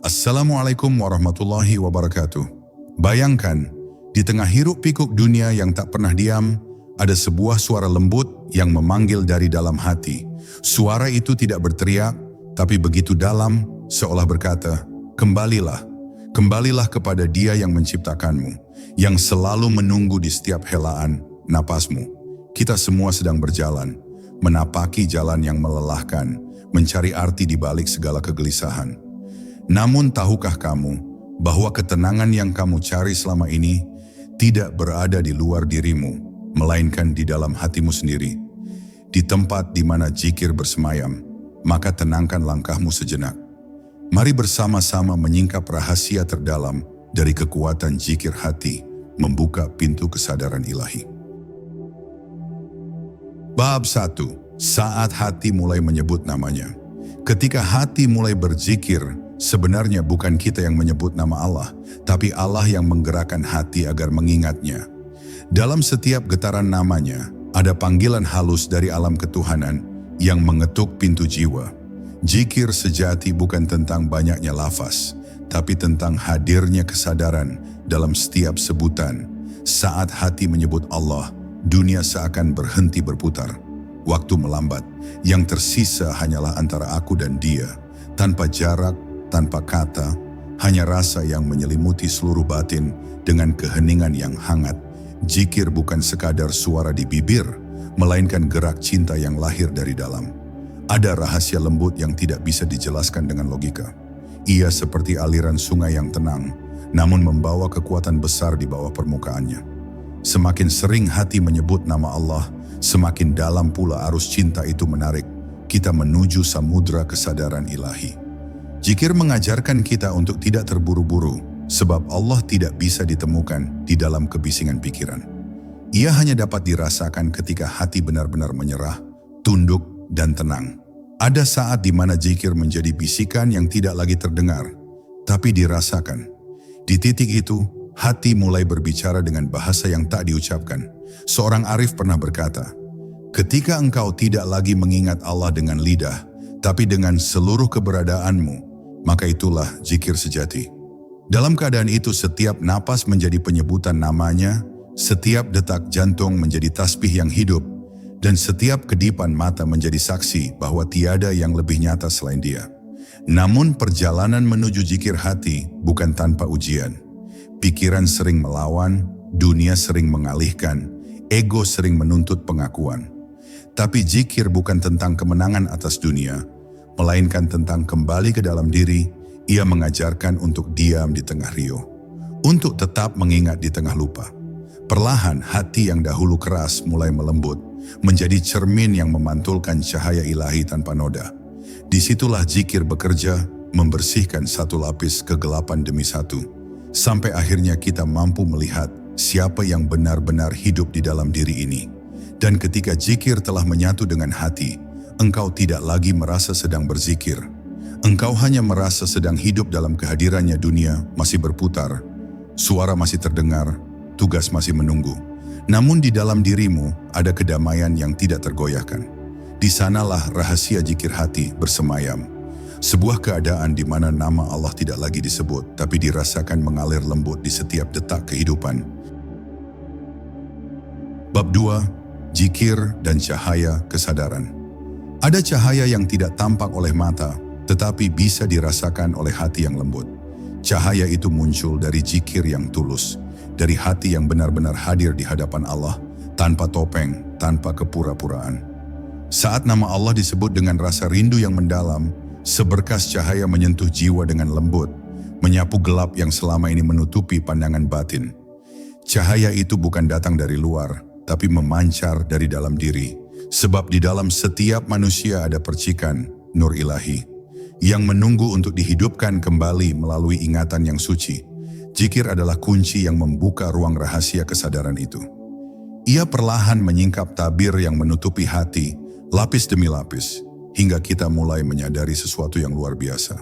Assalamualaikum warahmatullahi wabarakatuh. Bayangkan, di tengah hiruk pikuk dunia yang tak pernah diam, ada sebuah suara lembut yang memanggil dari dalam hati. Suara itu tidak berteriak, tapi begitu dalam, seolah berkata, "Kembalilah, kembalilah kepada Dia yang menciptakanmu, yang selalu menunggu di setiap helaan napasmu." Kita semua sedang berjalan, menapaki jalan yang melelahkan, mencari arti di balik segala kegelisahan. Namun tahukah kamu bahwa ketenangan yang kamu cari selama ini tidak berada di luar dirimu, melainkan di dalam hatimu sendiri. Di tempat di mana zikir bersemayam, maka tenangkan langkahmu sejenak. Mari bersama-sama menyingkap rahasia terdalam dari kekuatan zikir hati, membuka pintu kesadaran ilahi. Bab 1. Saat hati mulai menyebut namanya. Ketika hati mulai berzikir, sebenarnya bukan kita yang menyebut nama Allah, tapi Allah yang menggerakkan hati agar mengingatnya. Dalam setiap getaran namanya, ada panggilan halus dari alam ketuhanan yang mengetuk pintu jiwa. Zikir sejati bukan tentang banyaknya lafaz, tapi tentang hadirnya kesadaran dalam setiap sebutan. Saat hati menyebut Allah, dunia seakan berhenti berputar. Waktu melambat, yang tersisa hanyalah antara aku dan Dia, tanpa jarak, tanpa kata, hanya rasa yang menyelimuti seluruh batin dengan keheningan yang hangat. Zikir bukan sekadar suara di bibir, melainkan gerak cinta yang lahir dari dalam. Ada rahasia lembut yang tidak bisa dijelaskan dengan logika. Ia seperti aliran sungai yang tenang, namun membawa kekuatan besar di bawah permukaannya. Semakin sering hati menyebut nama Allah, semakin dalam pula arus cinta itu menarik kita menuju samudra kesadaran ilahi. Zikir mengajarkan kita untuk tidak terburu-buru, sebab Allah tidak bisa ditemukan di dalam kebisingan pikiran. Ia hanya dapat dirasakan ketika hati benar-benar menyerah, tunduk, dan tenang. Ada saat di mana zikir menjadi bisikan yang tidak lagi terdengar, tapi dirasakan. Di titik itu, hati mulai berbicara dengan bahasa yang tak diucapkan. Seorang arif pernah berkata, "Ketika engkau tidak lagi mengingat Allah dengan lidah, tapi dengan seluruh keberadaanmu, maka itulah zikir sejati." Dalam keadaan itu, setiap napas menjadi penyebutan namanya, setiap detak jantung menjadi tasbih yang hidup, dan setiap kedipan mata menjadi saksi bahwa tiada yang lebih nyata selain Dia. Namun perjalanan menuju zikir hati bukan tanpa ujian. Pikiran sering melawan, dunia sering mengalihkan, ego sering menuntut pengakuan. Tapi zikir bukan tentang kemenangan atas dunia, melainkan tentang kembali ke dalam diri. Ia mengajarkan untuk diam di tengah riuh, untuk tetap mengingat di tengah lupa. Perlahan hati yang dahulu keras mulai melembut, menjadi cermin yang memantulkan cahaya ilahi tanpa noda. Disitulah zikir bekerja, membersihkan satu lapis kegelapan demi satu, sampai akhirnya kita mampu melihat siapa yang benar-benar hidup di dalam diri ini. Dan ketika zikir telah menyatu dengan hati, engkau tidak lagi merasa sedang berzikir. Engkau hanya merasa sedang hidup dalam kehadirannya. Dunia masih berputar, suara masih terdengar, tugas masih menunggu. Namun di dalam dirimu ada kedamaian yang tidak tergoyahkan. Di sanalah rahasia zikir hati bersemayam. Sebuah keadaan di mana nama Allah tidak lagi disebut, tapi dirasakan mengalir lembut di setiap detak kehidupan. Bab 2. Zikir dan cahaya kesadaran. Ada cahaya yang tidak tampak oleh mata, tetapi bisa dirasakan oleh hati yang lembut. Cahaya itu muncul dari zikir yang tulus, dari hati yang benar-benar hadir di hadapan Allah, tanpa topeng, tanpa kepura-puraan. Saat nama Allah disebut dengan rasa rindu yang mendalam, seberkas cahaya menyentuh jiwa dengan lembut, menyapu gelap yang selama ini menutupi pandangan batin. Cahaya itu bukan datang dari luar, tapi memancar dari dalam diri. Sebab di dalam setiap manusia ada percikan nur ilahi, yang menunggu untuk dihidupkan kembali melalui ingatan yang suci. Zikir adalah kunci yang membuka ruang rahasia kesadaran itu. Ia perlahan menyingkap tabir yang menutupi hati, lapis demi lapis, hingga kita mulai menyadari sesuatu yang luar biasa.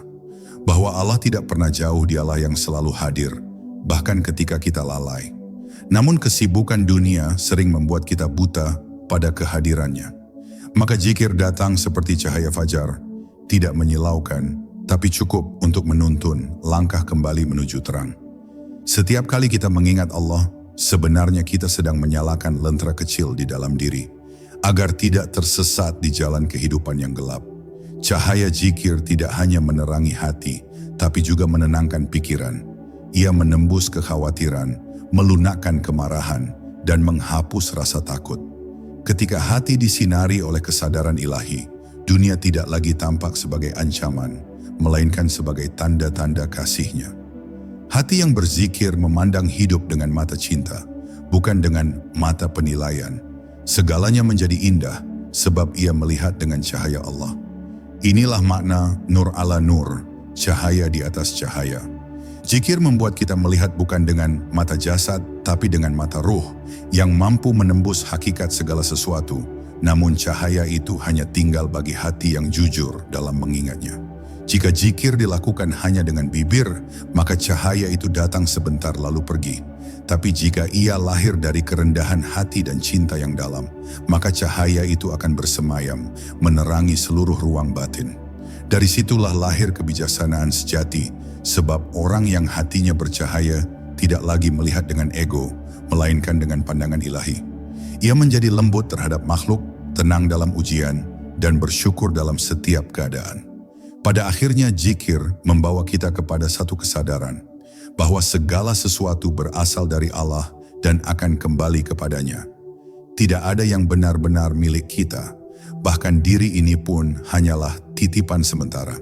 Bahwa Allah tidak pernah jauh, Dialah yang selalu hadir, bahkan ketika kita lalai. Namun kesibukan dunia sering membuat kita buta pada kehadirannya. Maka zikir datang seperti cahaya fajar, tidak menyilaukan, tapi cukup untuk menuntun langkah kembali menuju terang. Setiap kali kita mengingat Allah, sebenarnya kita sedang menyalakan lentera kecil di dalam diri, agar tidak tersesat di jalan kehidupan yang gelap. Cahaya zikir tidak hanya menerangi hati, tapi juga menenangkan pikiran. Ia menembus kekhawatiran, melunakkan kemarahan, dan menghapus rasa takut. Ketika hati disinari oleh kesadaran ilahi, dunia tidak lagi tampak sebagai ancaman, melainkan sebagai tanda-tanda kasih-Nya. Hati yang berzikir memandang hidup dengan mata cinta, bukan dengan mata penilaian. Segalanya menjadi indah, sebab ia melihat dengan cahaya Allah. Inilah makna nur ala nur, cahaya di atas cahaya. Zikir membuat kita melihat bukan dengan mata jasad, tapi dengan mata ruh, yang mampu menembus hakikat segala sesuatu. Namun cahaya itu hanya tinggal bagi hati yang jujur dalam mengingatnya. Jika zikir dilakukan hanya dengan bibir, maka cahaya itu datang sebentar lalu pergi. Tapi jika ia lahir dari kerendahan hati dan cinta yang dalam, maka cahaya itu akan bersemayam, menerangi seluruh ruang batin. Dari situlah lahir kebijaksanaan sejati, sebab orang yang hatinya bercahaya tidak lagi melihat dengan ego, melainkan dengan pandangan ilahi. Ia menjadi lembut terhadap makhluk, tenang dalam ujian, dan bersyukur dalam setiap keadaan. Pada akhirnya zikir membawa kita kepada satu kesadaran, bahwa segala sesuatu berasal dari Allah dan akan kembali kepadanya. Tidak ada yang benar-benar milik kita, bahkan diri ini pun hanyalah titipan sementara.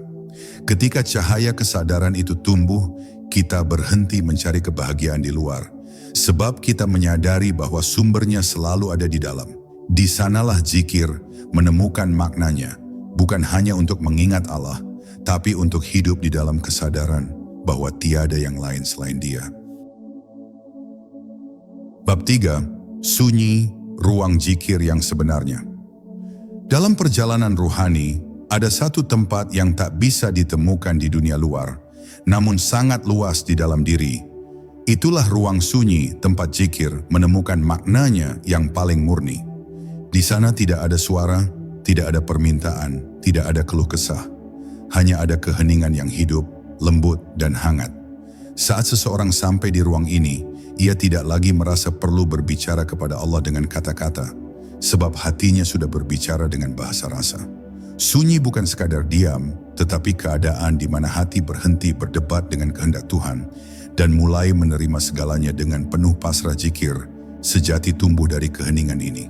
Ketika cahaya kesadaran itu tumbuh, kita berhenti mencari kebahagiaan di luar, sebab kita menyadari bahwa sumbernya selalu ada di dalam. Di sanalah zikir menemukan maknanya, bukan hanya untuk mengingat Allah, tapi untuk hidup di dalam kesadaran bahwa tiada yang lain selain Dia. Bab 3. Sunyi, ruang zikir yang sebenarnya. Dalam perjalanan ruhani, ada satu tempat yang tak bisa ditemukan di dunia luar, namun sangat luas di dalam diri. Itulah ruang sunyi, tempat zikir menemukan maknanya yang paling murni. Di sana tidak ada suara, tidak ada permintaan, tidak ada keluh kesah. Hanya ada keheningan yang hidup, lembut, dan hangat. Saat seseorang sampai di ruang ini, ia tidak lagi merasa perlu berbicara kepada Allah dengan kata-kata, sebab hatinya sudah berbicara dengan bahasa rasa. Sunyi bukan sekadar diam, tetapi keadaan di mana hati berhenti berdebat dengan kehendak Tuhan dan mulai menerima segalanya dengan penuh pasrah. Zikir sejati tumbuh dari keheningan ini.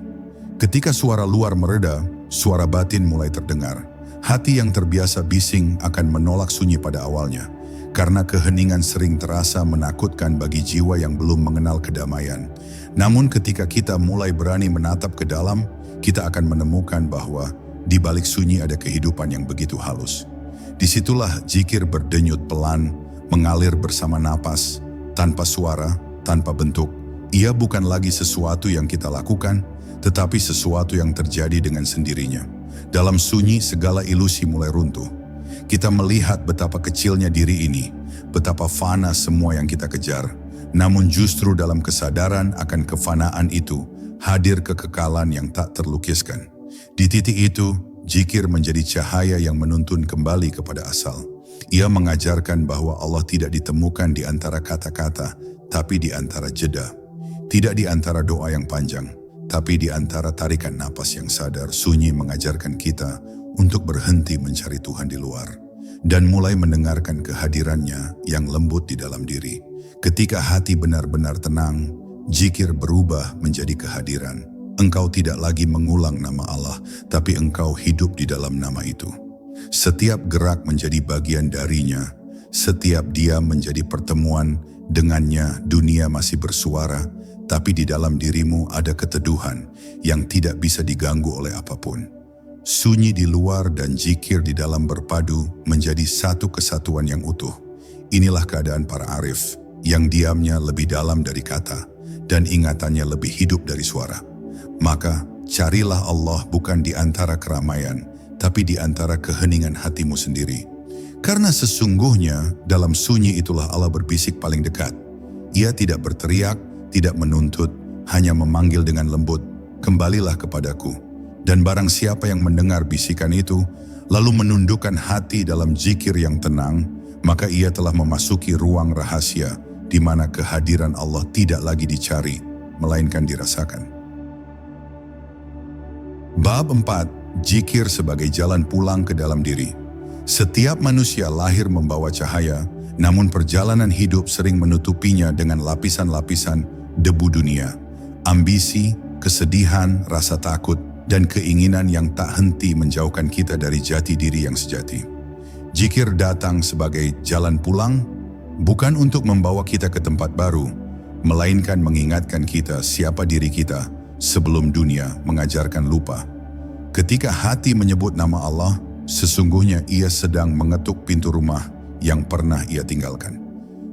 Ketika suara luar mereda, suara batin mulai terdengar. Hati yang terbiasa bising akan menolak sunyi pada awalnya, karena keheningan sering terasa menakutkan bagi jiwa yang belum mengenal kedamaian. Namun ketika kita mulai berani menatap ke dalam, kita akan menemukan bahwa di balik sunyi ada kehidupan yang begitu halus. Disitulah zikir berdenyut pelan, mengalir bersama napas, tanpa suara, tanpa bentuk. Ia bukan lagi sesuatu yang kita lakukan, tetapi sesuatu yang terjadi dengan sendirinya. Dalam sunyi segala ilusi mulai runtuh. Kita melihat betapa kecilnya diri ini, betapa fana semua yang kita kejar. Namun justru dalam kesadaran akan kefanaan itu, hadir kekekalan yang tak terlukiskan. Di titik itu, zikir menjadi cahaya yang menuntun kembali kepada asal. Ia mengajarkan bahwa Allah tidak ditemukan di antara kata-kata, tapi di antara jeda. Tidak di antara doa yang panjang, tapi di antara tarikan napas yang sadar. Sunyi mengajarkan kita untuk berhenti mencari Tuhan di luar dan mulai mendengarkan kehadirannya yang lembut di dalam diri. Ketika hati benar-benar tenang, zikir berubah menjadi kehadiran. Engkau tidak lagi mengulang nama Allah, tapi engkau hidup di dalam nama itu. Setiap gerak menjadi bagian darinya, setiap diam menjadi pertemuan dengannya. Dunia masih bersuara, tapi di dalam dirimu ada keteduhan yang tidak bisa diganggu oleh apapun. Sunyi di luar dan zikir di dalam berpadu menjadi satu kesatuan yang utuh. Inilah keadaan para arif, yang diamnya lebih dalam dari kata dan ingatannya lebih hidup dari suara. Maka carilah Allah bukan di antara keramaian, tapi di antara keheningan hatimu sendiri. Karena sesungguhnya dalam sunyi itulah Allah berbisik paling dekat. Ia tidak berteriak, tidak menuntut, hanya memanggil dengan lembut, "Kembalilah kepadaku." Dan barang siapa yang mendengar bisikan itu, lalu menundukkan hati dalam zikir yang tenang, maka ia telah memasuki ruang rahasia di mana kehadiran Allah tidak lagi dicari, melainkan dirasakan. Bab 4. Zikir sebagai jalan pulang ke dalam diri. Setiap manusia lahir membawa cahaya, namun perjalanan hidup sering menutupinya dengan lapisan-lapisan debu dunia, ambisi, kesedihan, rasa takut, dan keinginan yang tak henti menjauhkan kita dari jati diri yang sejati. Zikir datang sebagai jalan pulang, bukan untuk membawa kita ke tempat baru, melainkan mengingatkan kita siapa diri kita sebelum dunia mengajarkan lupa. Ketika hati menyebut nama Allah, sesungguhnya ia sedang mengetuk pintu rumah yang pernah ia tinggalkan.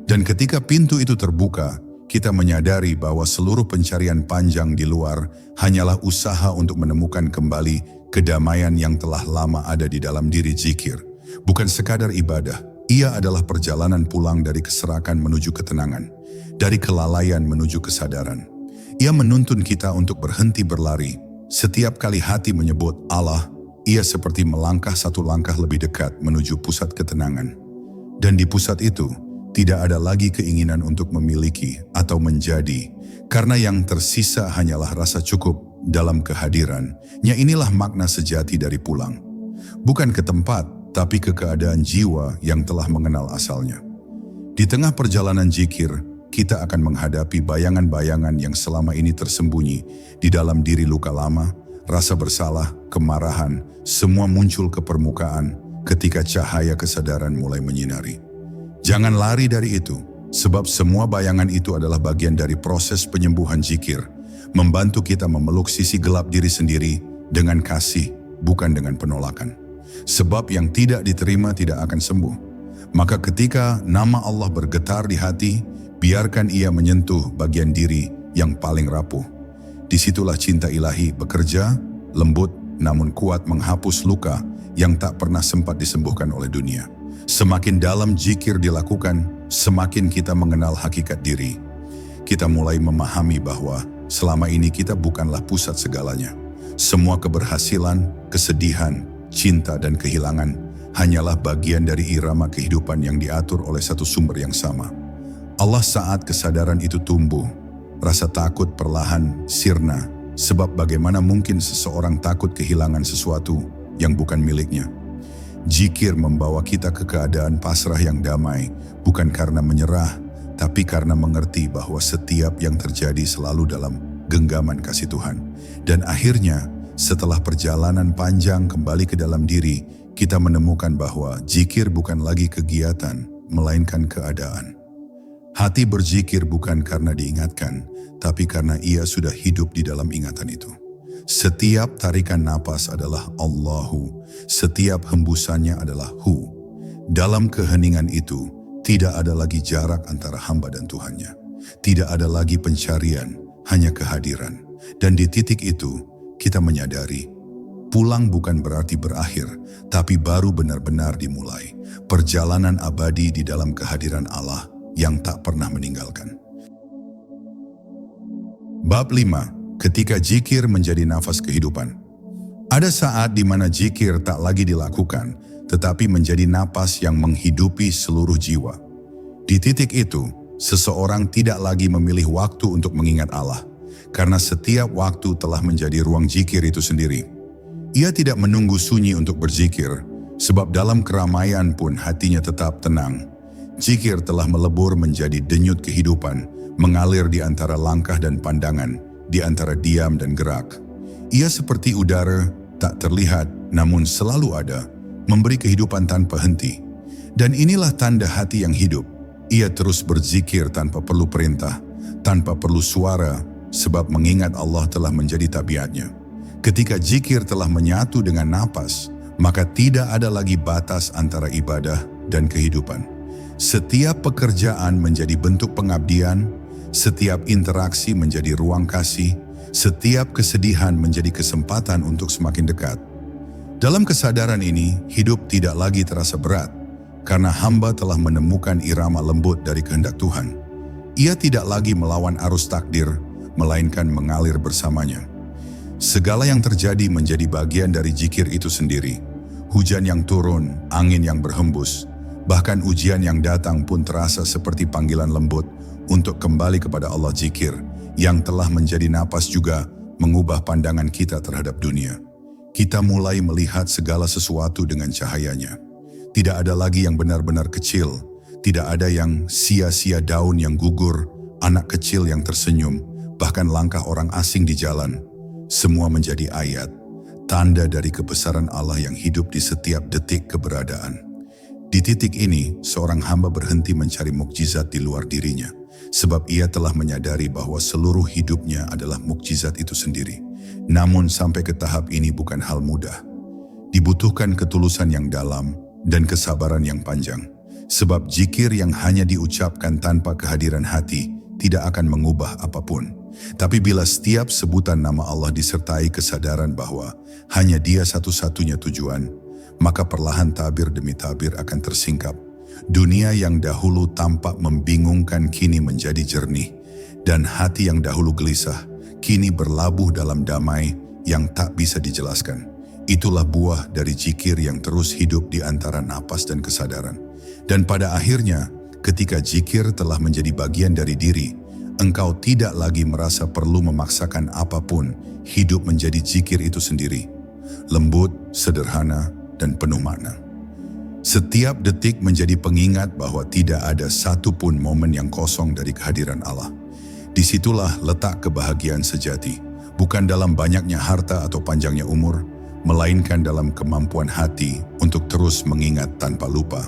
Dan ketika pintu itu terbuka, kita menyadari bahwa seluruh pencarian panjang di luar hanyalah usaha untuk menemukan kembali kedamaian yang telah lama ada di dalam diri. Zikir bukan sekadar ibadah, ia adalah perjalanan pulang dari keserakan menuju ketenangan, dari kelalaian menuju kesadaran. Ia menuntun kita untuk berhenti berlari. Setiap kali hati menyebut Allah, ia seperti melangkah satu langkah lebih dekat menuju pusat ketenangan. Dan di pusat itu, tidak ada lagi keinginan untuk memiliki atau menjadi, karena yang tersisa hanyalah rasa cukup dalam kehadiran. Inilah makna sejati dari pulang. Bukan ke tempat, tapi ke keadaan jiwa yang telah mengenal asalnya. Di tengah perjalanan zikir, kita akan menghadapi bayangan-bayangan yang selama ini tersembunyi di dalam diri. Luka lama, rasa bersalah, kemarahan, semua muncul ke permukaan ketika cahaya kesadaran mulai menyinari. Jangan lari dari itu, sebab semua bayangan itu adalah bagian dari proses penyembuhan zikir, membantu kita memeluk sisi gelap diri sendiri dengan kasih, bukan dengan penolakan. Sebab yang tidak diterima tidak akan sembuh. Maka ketika nama Allah bergetar di hati, biarkan ia menyentuh bagian diri yang paling rapuh. Disitulah cinta ilahi bekerja, lembut namun kuat menghapus luka yang tak pernah sempat disembuhkan oleh dunia. Semakin dalam zikir dilakukan, semakin kita mengenal hakikat diri. Kita mulai memahami bahwa selama ini kita bukanlah pusat segalanya. Semua keberhasilan, kesedihan, cinta dan kehilangan hanyalah bagian dari irama kehidupan yang diatur oleh satu sumber yang sama. Allah saat kesadaran itu tumbuh, rasa takut perlahan sirna, sebab bagaimana mungkin seseorang takut kehilangan sesuatu yang bukan miliknya. Zikir membawa kita ke keadaan pasrah yang damai, bukan karena menyerah, tapi karena mengerti bahwa setiap yang terjadi selalu dalam genggaman kasih Tuhan. Dan akhirnya, setelah perjalanan panjang kembali ke dalam diri, kita menemukan bahwa zikir bukan lagi kegiatan, melainkan keadaan. Hati berzikir bukan karena diingatkan, tapi karena ia sudah hidup di dalam ingatan itu. Setiap tarikan napas adalah Allahu, setiap hembusannya adalah Hu. Dalam keheningan itu, tidak ada lagi jarak antara hamba dan Tuhannya. Tidak ada lagi pencarian, hanya kehadiran. Dan di titik itu, kita menyadari, pulang bukan berarti berakhir, tapi baru benar-benar dimulai. Perjalanan abadi di dalam kehadiran Allah yang tak pernah meninggalkan. Bab 5. Ketika zikir menjadi nafas kehidupan. Ada saat di mana zikir tak lagi dilakukan, tetapi menjadi napas yang menghidupi seluruh jiwa. Di titik itu, seseorang tidak lagi memilih waktu untuk mengingat Allah, karena setiap waktu telah menjadi ruang zikir itu sendiri. Ia tidak menunggu sunyi untuk berzikir, sebab dalam keramaian pun hatinya tetap tenang. Zikir telah melebur menjadi denyut kehidupan, mengalir di antara langkah dan pandangan, di antara diam dan gerak. Ia seperti udara, tak terlihat, namun selalu ada, memberi kehidupan tanpa henti. Dan inilah tanda hati yang hidup. Ia terus berzikir tanpa perlu perintah, tanpa perlu suara, sebab mengingat Allah telah menjadi tabiatnya. Ketika zikir telah menyatu dengan napas, maka tidak ada lagi batas antara ibadah dan kehidupan. Setiap pekerjaan menjadi bentuk pengabdian, setiap interaksi menjadi ruang kasih, setiap kesedihan menjadi kesempatan untuk semakin dekat. Dalam kesadaran ini, hidup tidak lagi terasa berat, karena hamba telah menemukan irama lembut dari kehendak Tuhan. Ia tidak lagi melawan arus takdir, melainkan mengalir bersamanya. Segala yang terjadi menjadi bagian dari zikir itu sendiri. Hujan yang turun, angin yang berhembus, bahkan ujian yang datang pun terasa seperti panggilan lembut untuk kembali kepada Allah. Zikir yang telah menjadi napas juga mengubah pandangan kita terhadap dunia. Kita mulai melihat segala sesuatu dengan cahayanya. Tidak ada lagi yang benar-benar kecil, tidak ada yang sia-sia, daun yang gugur, anak kecil yang tersenyum, bahkan langkah orang asing di jalan. Semua menjadi ayat, tanda dari kebesaran Allah yang hidup di setiap detik keberadaan. Di titik ini, seorang hamba berhenti mencari mukjizat di luar dirinya, sebab ia telah menyadari bahwa seluruh hidupnya adalah mukjizat itu sendiri. Namun sampai ke tahap ini bukan hal mudah. Dibutuhkan ketulusan yang dalam dan kesabaran yang panjang, sebab zikir yang hanya diucapkan tanpa kehadiran hati tidak akan mengubah apapun. Tapi bila setiap sebutan nama Allah disertai kesadaran bahwa hanya Dia satu-satunya tujuan, maka perlahan tabir demi tabir akan tersingkap. Dunia yang dahulu tampak membingungkan kini menjadi jernih, dan hati yang dahulu gelisah kini berlabuh dalam damai yang tak bisa dijelaskan. Itulah buah dari zikir yang terus hidup di antara napas dan kesadaran. Dan pada akhirnya, ketika zikir telah menjadi bagian dari diri, engkau tidak lagi merasa perlu memaksakan apapun. Hidup menjadi zikir itu sendiri, lembut, sederhana, dan penuh makna. Setiap detik menjadi pengingat bahwa tidak ada satupun momen yang kosong dari kehadiran Allah. Disitulah letak kebahagiaan sejati, bukan dalam banyaknya harta atau panjangnya umur, melainkan dalam kemampuan hati untuk terus mengingat tanpa lupa,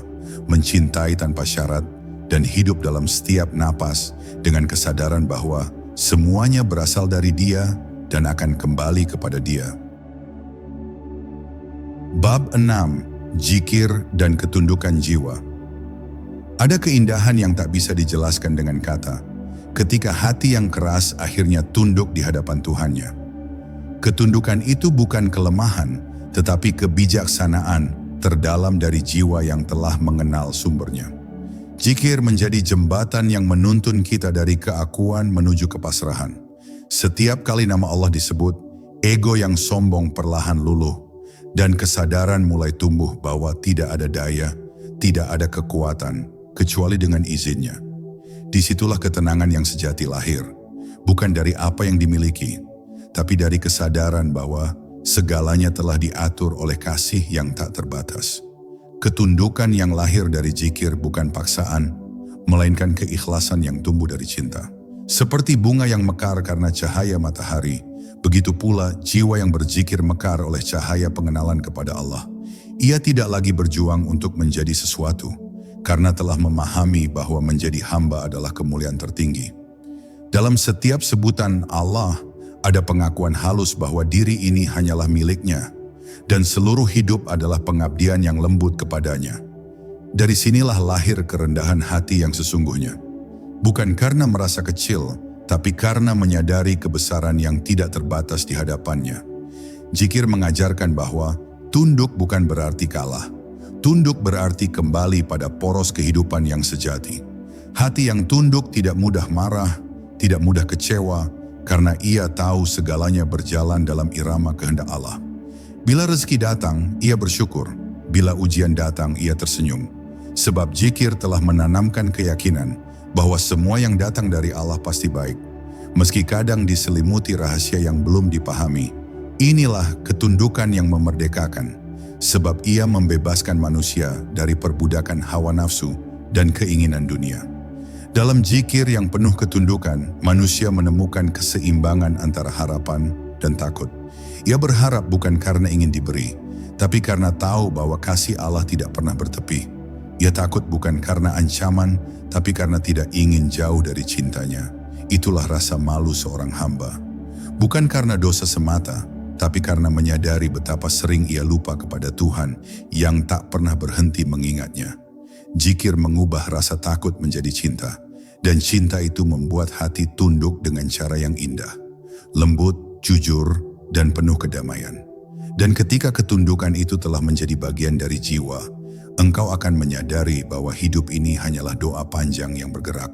mencintai tanpa syarat, dan hidup dalam setiap napas dengan kesadaran bahwa semuanya berasal dari Dia dan akan kembali kepada Dia. Bab 6. Zikir dan ketundukan jiwa. Ada keindahan yang tak bisa dijelaskan dengan kata, ketika hati yang keras akhirnya tunduk di hadapan Tuhannya. Ketundukan itu bukan kelemahan, tetapi kebijaksanaan terdalam dari jiwa yang telah mengenal sumbernya. Zikir menjadi jembatan yang menuntun kita dari keakuan menuju kepasrahan. Setiap kali nama Allah disebut, ego yang sombong perlahan luluh, dan kesadaran mulai tumbuh bahwa tidak ada daya, tidak ada kekuatan, kecuali dengan izinnya. Disitulah ketenangan yang sejati lahir, bukan dari apa yang dimiliki, tapi dari kesadaran bahwa segalanya telah diatur oleh kasih yang tak terbatas. Ketundukan yang lahir dari zikir bukan paksaan, melainkan keikhlasan yang tumbuh dari cinta. Seperti bunga yang mekar karena cahaya matahari, begitu pula jiwa yang berzikir mekar oleh cahaya pengenalan kepada Allah. Ia tidak lagi berjuang untuk menjadi sesuatu, karena telah memahami bahwa menjadi hamba adalah kemuliaan tertinggi. Dalam setiap sebutan Allah, ada pengakuan halus bahwa diri ini hanyalah miliknya, dan seluruh hidup adalah pengabdian yang lembut kepadanya. Dari sinilah lahir kerendahan hati yang sesungguhnya. Bukan karena merasa kecil, tapi karena menyadari kebesaran yang tidak terbatas di hadapannya. Zikir mengajarkan bahwa tunduk bukan berarti kalah. Tunduk berarti kembali pada poros kehidupan yang sejati. Hati yang tunduk tidak mudah marah, tidak mudah kecewa, karena ia tahu segalanya berjalan dalam irama kehendak Allah. Bila rezeki datang, ia bersyukur. Bila ujian datang, ia tersenyum. Sebab zikir telah menanamkan keyakinan bahwa semua yang datang dari Allah pasti baik. Meski kadang diselimuti rahasia yang belum dipahami, inilah ketundukan yang memerdekakan. Sebab ia membebaskan manusia dari perbudakan hawa nafsu dan keinginan dunia. Dalam zikir yang penuh ketundukan, manusia menemukan keseimbangan antara harapan dan takut. Ia berharap bukan karena ingin diberi, tapi karena tahu bahwa kasih Allah tidak pernah bertepi. Ia takut bukan karena ancaman, tapi karena tidak ingin jauh dari cintanya. Itulah rasa malu seorang hamba. Bukan karena dosa semata, tapi karena menyadari betapa sering ia lupa kepada Tuhan yang tak pernah berhenti mengingatnya. Zikir mengubah rasa takut menjadi cinta, dan cinta itu membuat hati tunduk dengan cara yang indah, lembut, jujur, dan penuh kedamaian. Dan ketika ketundukan itu telah menjadi bagian dari jiwa, engkau akan menyadari bahwa hidup ini hanyalah doa panjang yang bergerak.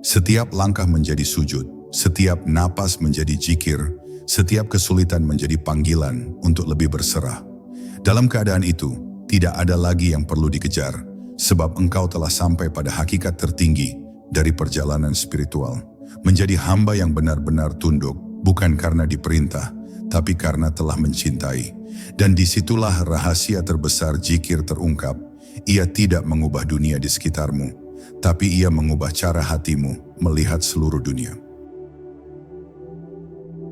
Setiap langkah menjadi sujud, setiap napas menjadi zikir, setiap kesulitan menjadi panggilan untuk lebih berserah. Dalam keadaan itu, tidak ada lagi yang perlu dikejar, sebab engkau telah sampai pada hakikat tertinggi dari perjalanan spiritual. Menjadi hamba yang benar-benar tunduk, bukan karena diperintah, tapi karena telah mencintai. Dan disitulah rahasia terbesar zikir terungkap. Ia tidak mengubah dunia di sekitarmu, tapi ia mengubah cara hatimu melihat seluruh dunia.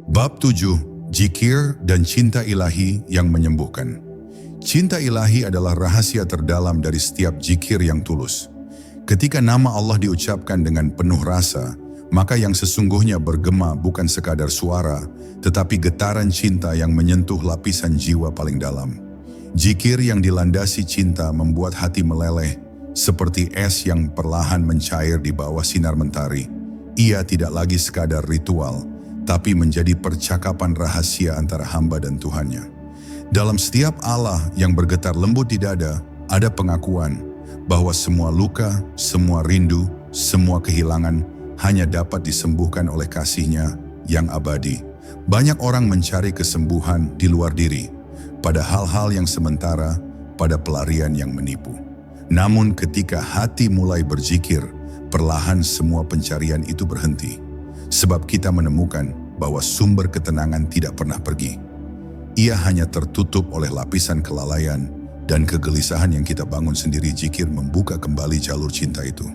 Bab 7. Zikir dan cinta ilahi yang menyembuhkan. Cinta ilahi adalah rahasia terdalam dari setiap zikir yang tulus. Ketika nama Allah diucapkan dengan penuh rasa, maka yang sesungguhnya bergema bukan sekadar suara, tetapi getaran cinta yang menyentuh lapisan jiwa paling dalam. Zikir yang dilandasi cinta membuat hati meleleh, seperti es yang perlahan mencair di bawah sinar mentari. Ia tidak lagi sekadar ritual, tapi menjadi percakapan rahasia antara hamba dan Tuhannya. Dalam setiap Allah yang bergetar lembut di dada, ada pengakuan bahwa semua luka, semua rindu, semua kehilangan hanya dapat disembuhkan oleh kasih-Nya yang abadi. Banyak orang mencari kesembuhan di luar diri, pada hal-hal yang sementara, pada pelarian yang menipu. Namun ketika hati mulai berzikir, perlahan semua pencarian itu berhenti. Sebab kita menemukan bahwa sumber ketenangan tidak pernah pergi. Ia hanya tertutup oleh lapisan kelalaian dan kegelisahan yang kita bangun sendiri. Zikir membuka kembali jalur cinta itu.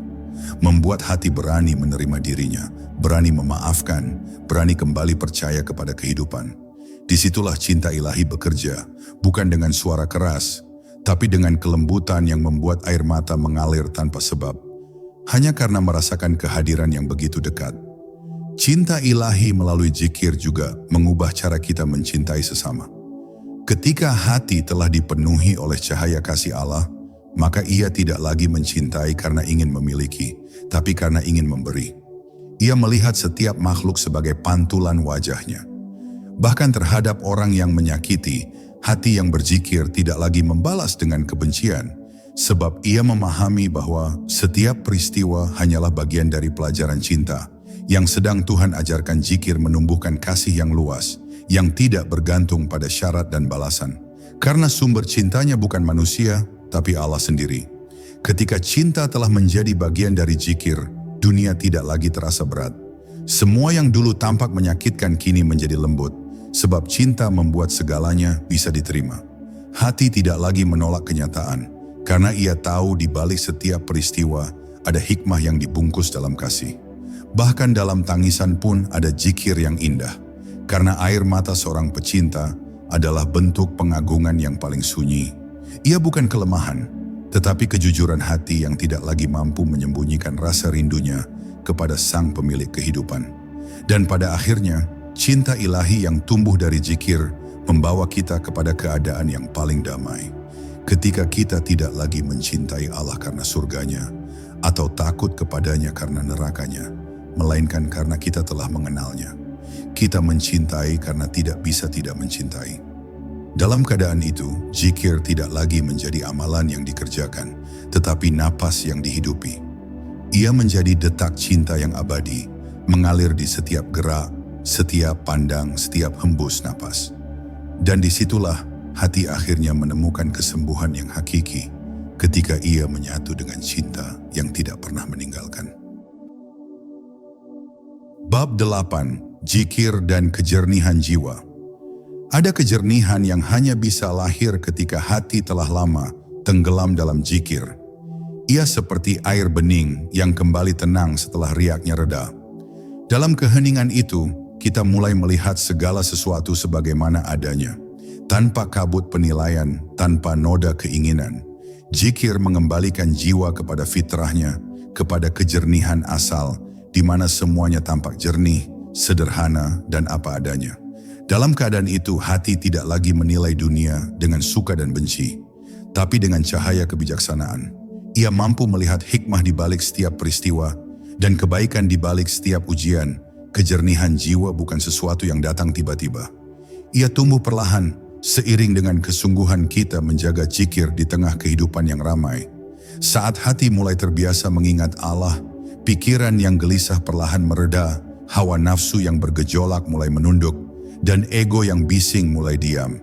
Membuat hati berani menerima dirinya, berani memaafkan, berani kembali percaya kepada kehidupan. Disitulah cinta ilahi bekerja, bukan dengan suara keras, tapi dengan kelembutan yang membuat air mata mengalir tanpa sebab, hanya karena merasakan kehadiran yang begitu dekat. Cinta ilahi melalui zikir juga mengubah cara kita mencintai sesama. Ketika hati telah dipenuhi oleh cahaya kasih Allah, maka ia tidak lagi mencintai karena ingin memiliki, tapi karena ingin memberi. Ia melihat setiap makhluk sebagai pantulan wajahnya. Bahkan terhadap orang yang menyakiti, hati yang berzikir tidak lagi membalas dengan kebencian, sebab ia memahami bahwa setiap peristiwa hanyalah bagian dari pelajaran cinta yang sedang Tuhan ajarkan. Zikir menumbuhkan kasih yang luas, yang tidak bergantung pada syarat dan balasan. Karena sumber cintanya bukan manusia, tapi Allah sendiri. Ketika cinta telah menjadi bagian dari zikir, dunia tidak lagi terasa berat. Semua yang dulu tampak menyakitkan kini menjadi lembut, sebab cinta membuat segalanya bisa diterima. Hati tidak lagi menolak kenyataan, karena ia tahu di balik setiap peristiwa ada hikmah yang dibungkus dalam kasih. Bahkan dalam tangisan pun ada zikir yang indah, karena air mata seorang pecinta adalah bentuk pengagungan yang paling sunyi. Ia bukan kelemahan, tetapi kejujuran hati yang tidak lagi mampu menyembunyikan rasa rindunya kepada sang pemilik kehidupan. Dan pada akhirnya, cinta ilahi yang tumbuh dari zikir membawa kita kepada keadaan yang paling damai. Ketika kita tidak lagi mencintai Allah karena surganya, atau takut kepadanya karena nerakanya, melainkan karena kita telah mengenalnya. Kita mencintai karena tidak bisa tidak mencintai. Dalam keadaan itu, zikir tidak lagi menjadi amalan yang dikerjakan, tetapi napas yang dihidupi. Ia menjadi detak cinta yang abadi, mengalir di setiap gerak, setiap pandang, setiap hembus napas. Dan disitulah hati akhirnya menemukan kesembuhan yang hakiki, ketika ia menyatu dengan cinta yang tidak pernah meninggalkan. Bab 8. Zikir dan kejernihan jiwa. Ada kejernihan yang hanya bisa lahir ketika hati telah lama tenggelam dalam zikir. Ia seperti air bening yang kembali tenang setelah riaknya reda. Dalam keheningan itu, kita mulai melihat segala sesuatu sebagaimana adanya, tanpa kabut penilaian, tanpa noda keinginan. Zikir mengembalikan jiwa kepada fitrahnya, kepada kejernihan asal, di mana semuanya tampak jernih, sederhana, dan apa adanya. Dalam keadaan itu, hati tidak lagi menilai dunia dengan suka dan benci, tapi dengan cahaya kebijaksanaan. Ia mampu melihat hikmah di balik setiap peristiwa dan kebaikan di balik setiap ujian. Kejernihan jiwa bukan sesuatu yang datang tiba-tiba. Ia tumbuh perlahan, seiring dengan kesungguhan kita menjaga zikir di tengah kehidupan yang ramai. Saat hati mulai terbiasa mengingat Allah, pikiran yang gelisah perlahan mereda, hawa nafsu yang bergejolak mulai menunduk, dan ego yang bising mulai diam.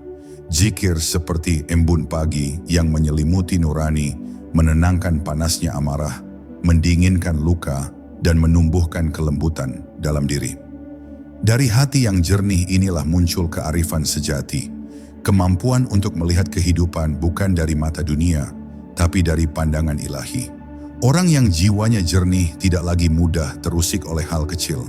Zikir seperti embun pagi yang menyelimuti nurani, menenangkan panasnya amarah, mendinginkan luka, dan menumbuhkan kelembutan dalam diri. Dari hati yang jernih inilah muncul kearifan sejati, kemampuan untuk melihat kehidupan bukan dari mata dunia, tapi dari pandangan ilahi. Orang yang jiwanya jernih tidak lagi mudah terusik oleh hal kecil.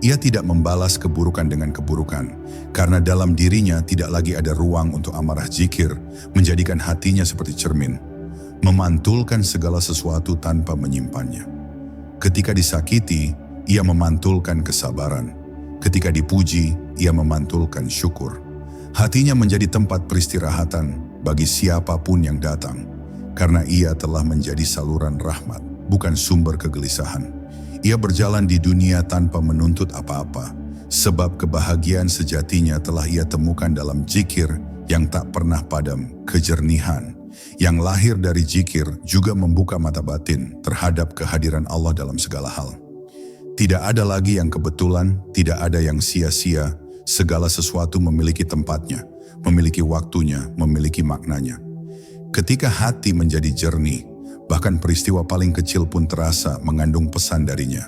Ia tidak membalas keburukan dengan keburukan, karena dalam dirinya tidak lagi ada ruang untuk amarah. Zikir menjadikan hatinya seperti cermin, memantulkan segala sesuatu tanpa menyimpannya. Ketika disakiti, ia memantulkan kesabaran. Ketika dipuji, ia memantulkan syukur. Hatinya menjadi tempat peristirahatan bagi siapapun yang datang, karena ia telah menjadi saluran rahmat, bukan sumber kegelisahan. Ia berjalan di dunia tanpa menuntut apa-apa, sebab kebahagiaan sejatinya telah ia temukan dalam zikir yang tak pernah padam. Kejernihan yang lahir dari zikir juga membuka mata batin terhadap kehadiran Allah dalam segala hal. Tidak ada lagi yang kebetulan, tidak ada yang sia-sia, segala sesuatu memiliki tempatnya, memiliki waktunya, memiliki maknanya. Ketika hati menjadi jernih, bahkan peristiwa paling kecil pun terasa mengandung pesan darinya.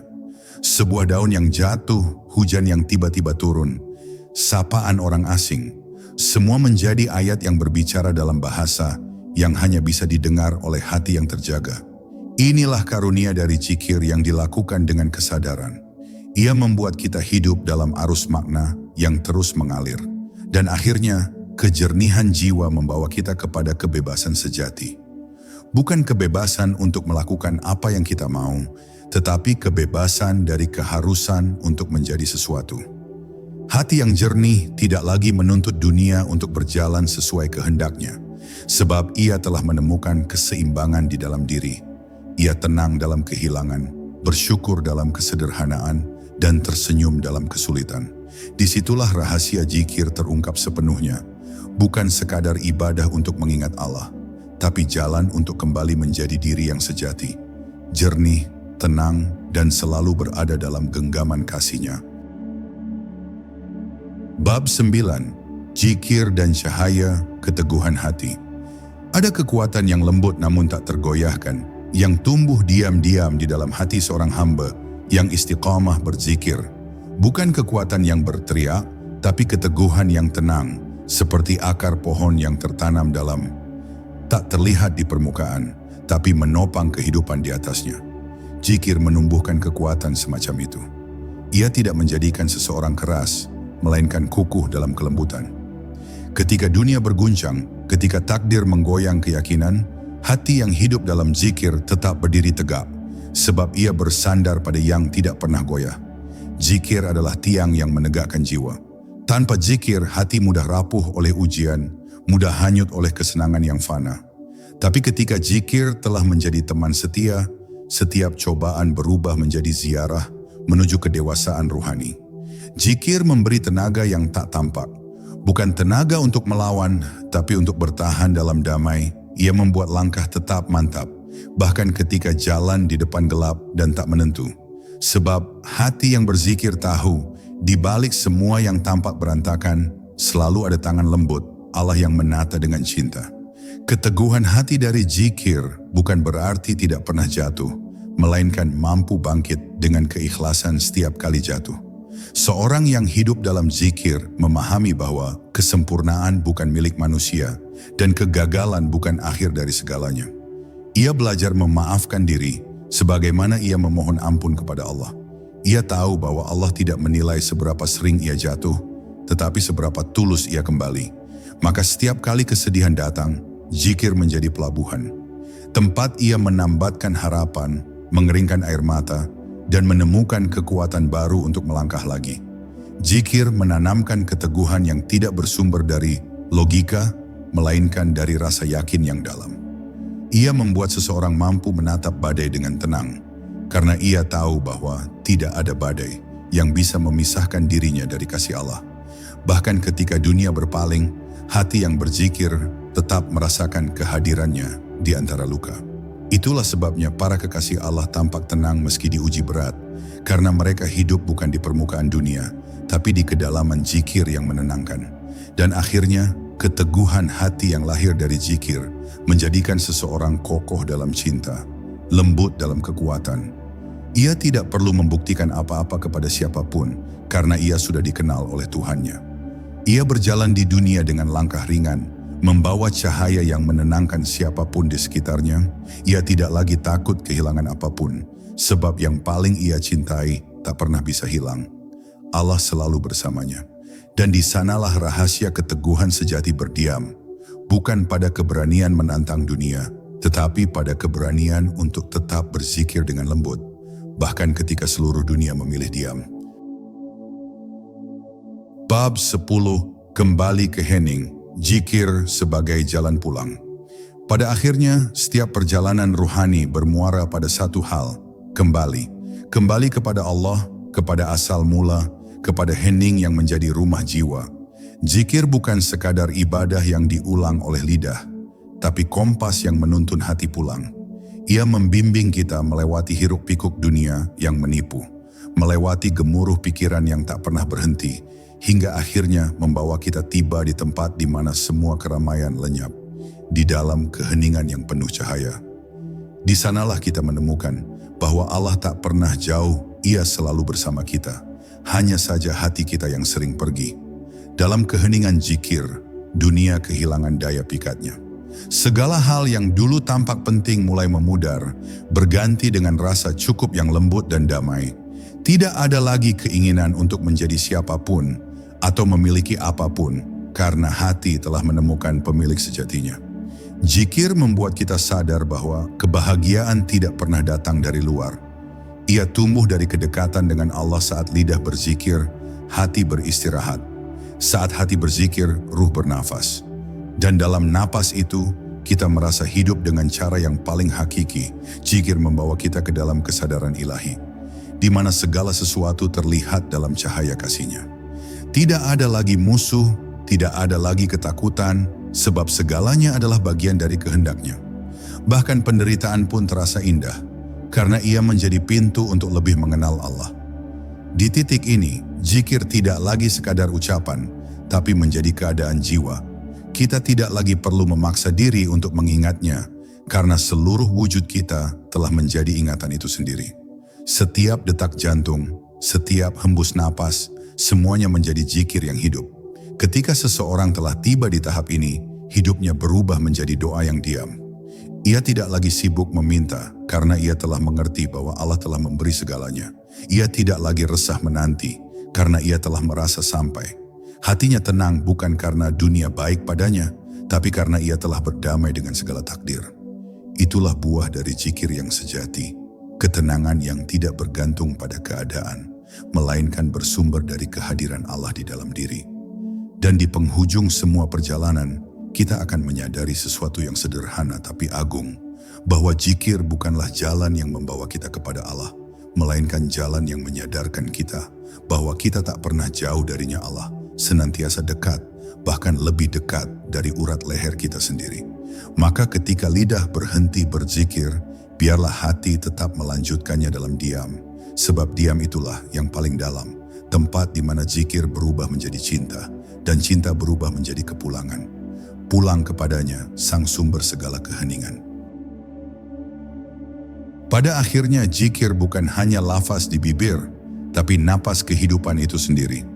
Sebuah daun yang jatuh, hujan yang tiba-tiba turun, sapaan orang asing, semua menjadi ayat yang berbicara dalam bahasa yang hanya bisa didengar oleh hati yang terjaga. Inilah karunia dari zikir yang dilakukan dengan kesadaran. Ia membuat kita hidup dalam arus makna yang terus mengalir. Dan akhirnya, kejernihan jiwa membawa kita kepada kebebasan sejati. Bukan kebebasan untuk melakukan apa yang kita mau, tetapi kebebasan dari keharusan untuk menjadi sesuatu. Hati yang jernih tidak lagi menuntut dunia untuk berjalan sesuai kehendaknya, sebab ia telah menemukan keseimbangan di dalam diri. Ia tenang dalam kehilangan, bersyukur dalam kesederhanaan, dan tersenyum dalam kesulitan. Disitulah rahasia zikir terungkap sepenuhnya, bukan sekadar ibadah untuk mengingat Allah, tapi jalan untuk kembali menjadi diri yang sejati, jernih, tenang, dan selalu berada dalam genggaman kasih-Nya. Bab 9. Zikir dan cahaya keteguhan hati. Ada kekuatan yang lembut namun tak tergoyahkan, yang tumbuh diam-diam di dalam hati seorang hamba yang istiqamah berzikir. Bukan kekuatan yang berteriak, tapi keteguhan yang tenang, seperti akar pohon yang tertanam dalam tak terlihat di permukaan, tapi menopang kehidupan di atasnya. Zikir menumbuhkan kekuatan semacam itu. Ia tidak menjadikan seseorang keras, melainkan kukuh dalam kelembutan. Ketika dunia berguncang, ketika takdir menggoyang keyakinan, hati yang hidup dalam zikir tetap berdiri tegak, sebab ia bersandar pada yang tidak pernah goyah. Zikir adalah tiang yang menegakkan jiwa. Tanpa zikir, hati mudah rapuh oleh ujian, mudah hanyut oleh kesenangan yang fana. Tapi ketika zikir telah menjadi teman setia, setiap cobaan berubah menjadi ziarah menuju kedewasaan ruhani. Zikir memberi tenaga yang tak tampak. Bukan tenaga untuk melawan, tapi untuk bertahan dalam damai. Ia membuat langkah tetap mantap, bahkan ketika jalan di depan gelap dan tak menentu. Sebab hati yang berzikir tahu, di balik semua yang tampak berantakan, selalu ada tangan lembut Allah yang menata dengan cinta. Keteguhan hati dari zikir bukan berarti tidak pernah jatuh, melainkan mampu bangkit dengan keikhlasan setiap kali jatuh. Seorang yang hidup dalam zikir memahami bahwa kesempurnaan bukan milik manusia dan kegagalan bukan akhir dari segalanya. Ia belajar memaafkan diri sebagaimana ia memohon ampun kepada Allah. Ia tahu bahwa Allah tidak menilai seberapa sering ia jatuh, tetapi seberapa tulus ia kembali. Maka setiap kali kesedihan datang, zikir menjadi pelabuhan. Tempat ia menambatkan harapan, mengeringkan air mata, dan menemukan kekuatan baru untuk melangkah lagi. Zikir menanamkan keteguhan yang tidak bersumber dari logika, melainkan dari rasa yakin yang dalam. Ia membuat seseorang mampu menatap badai dengan tenang, karena ia tahu bahwa tidak ada badai yang bisa memisahkan dirinya dari kasih Allah. Bahkan ketika dunia berpaling, hati yang berzikir tetap merasakan kehadirannya di antara luka. Itulah sebabnya para kekasih Allah tampak tenang meski diuji berat, karena mereka hidup bukan di permukaan dunia, tapi di kedalaman zikir yang menenangkan. Dan akhirnya, Keteguhan hati yang lahir dari zikir menjadikan seseorang kokoh dalam cinta, lembut dalam kekuatan. Ia tidak perlu membuktikan apa-apa kepada siapapun karena ia sudah dikenal oleh Tuhannya. Ia berjalan di dunia dengan langkah ringan, membawa cahaya yang menenangkan siapapun di sekitarnya. Ia tidak lagi takut kehilangan apapun, sebab yang paling ia cintai tak pernah bisa hilang. Allah selalu bersamanya. Dan di sanalah rahasia keteguhan sejati berdiam, bukan pada keberanian menantang dunia, tetapi pada keberanian untuk tetap berzikir dengan lembut, bahkan ketika seluruh dunia memilih diam. Bab 10. Kembali ke hening, zikir sebagai jalan pulang. Pada akhirnya, setiap perjalanan ruhani bermuara pada satu hal, kembali. Kembali kepada Allah, kepada asal mula, kepada hening yang menjadi rumah jiwa. Zikir bukan sekadar ibadah yang diulang oleh lidah, tapi kompas yang menuntun hati pulang. Ia membimbing kita melewati hiruk-pikuk dunia yang menipu, melewati gemuruh pikiran yang tak pernah berhenti, hingga akhirnya membawa kita tiba di tempat di mana semua keramaian lenyap, di dalam keheningan yang penuh cahaya. Di sanalah kita menemukan bahwa Allah tak pernah jauh, Ia selalu bersama kita. Hanya saja hati kita yang sering pergi. Dalam keheningan zikir, dunia kehilangan daya pikatnya. Segala hal yang dulu tampak penting mulai memudar, berganti dengan rasa cukup yang lembut dan damai. Tidak ada lagi keinginan untuk menjadi siapapun atau memiliki apapun, karena hati telah menemukan pemilik sejatinya. Zikir membuat kita sadar bahwa kebahagiaan tidak pernah datang dari luar. Ia tumbuh dari kedekatan dengan Allah. Saat lidah berzikir, hati beristirahat. Saat hati berzikir, ruh bernafas. Dan dalam napas itu, kita merasa hidup dengan cara yang paling hakiki. Zikir membawa kita ke dalam kesadaran ilahi, di mana segala sesuatu terlihat dalam cahaya kasih-Nya. Tidak ada lagi musuh, tidak ada lagi ketakutan, sebab segalanya adalah bagian dari kehendak-Nya. Bahkan penderitaan pun terasa indah, karena ia menjadi pintu untuk lebih mengenal Allah. Di titik ini, zikir tidak lagi sekadar ucapan, tapi menjadi keadaan jiwa. Kita tidak lagi perlu memaksa diri untuk mengingatnya, karena seluruh wujud kita telah menjadi ingatan itu sendiri. Setiap detak jantung, setiap hembus napas, semuanya menjadi zikir yang hidup. Ketika seseorang telah tiba di tahap ini, hidupnya berubah menjadi doa yang diam. Ia tidak lagi sibuk meminta karena ia telah mengerti bahwa Allah telah memberi segalanya. Ia tidak lagi resah menanti karena ia telah merasa sampai. Hatinya tenang bukan karena dunia baik padanya, tapi karena ia telah berdamai dengan segala takdir. Itulah buah dari zikir yang sejati, ketenangan yang tidak bergantung pada keadaan, melainkan bersumber dari kehadiran Allah di dalam diri. Dan di penghujung semua perjalanan, kita akan menyadari sesuatu yang sederhana tapi agung, bahwa zikir bukanlah jalan yang membawa kita kepada Allah, melainkan jalan yang menyadarkan kita bahwa kita tak pernah jauh darinya Allah, senantiasa dekat, bahkan lebih dekat dari urat leher kita sendiri. Maka ketika lidah berhenti berzikir, biarlah hati tetap melanjutkannya dalam diam, sebab diam itulah yang paling dalam, tempat di mana zikir berubah menjadi cinta, dan cinta berubah menjadi kepulangan. Pulang kepadanya, sang sumber segala keheningan. Pada akhirnya zikir bukan hanya lafaz di bibir, tapi napas kehidupan itu sendiri.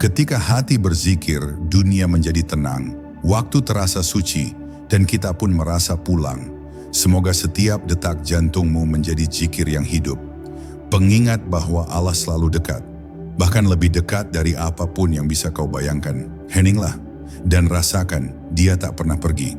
Ketika hati berzikir, dunia menjadi tenang, waktu terasa suci, dan kita pun merasa pulang. Semoga setiap detak jantungmu menjadi zikir yang hidup, pengingat bahwa Allah selalu dekat, bahkan lebih dekat dari apapun yang bisa kau bayangkan. Heninglah dan rasakan, Dia tak pernah pergi.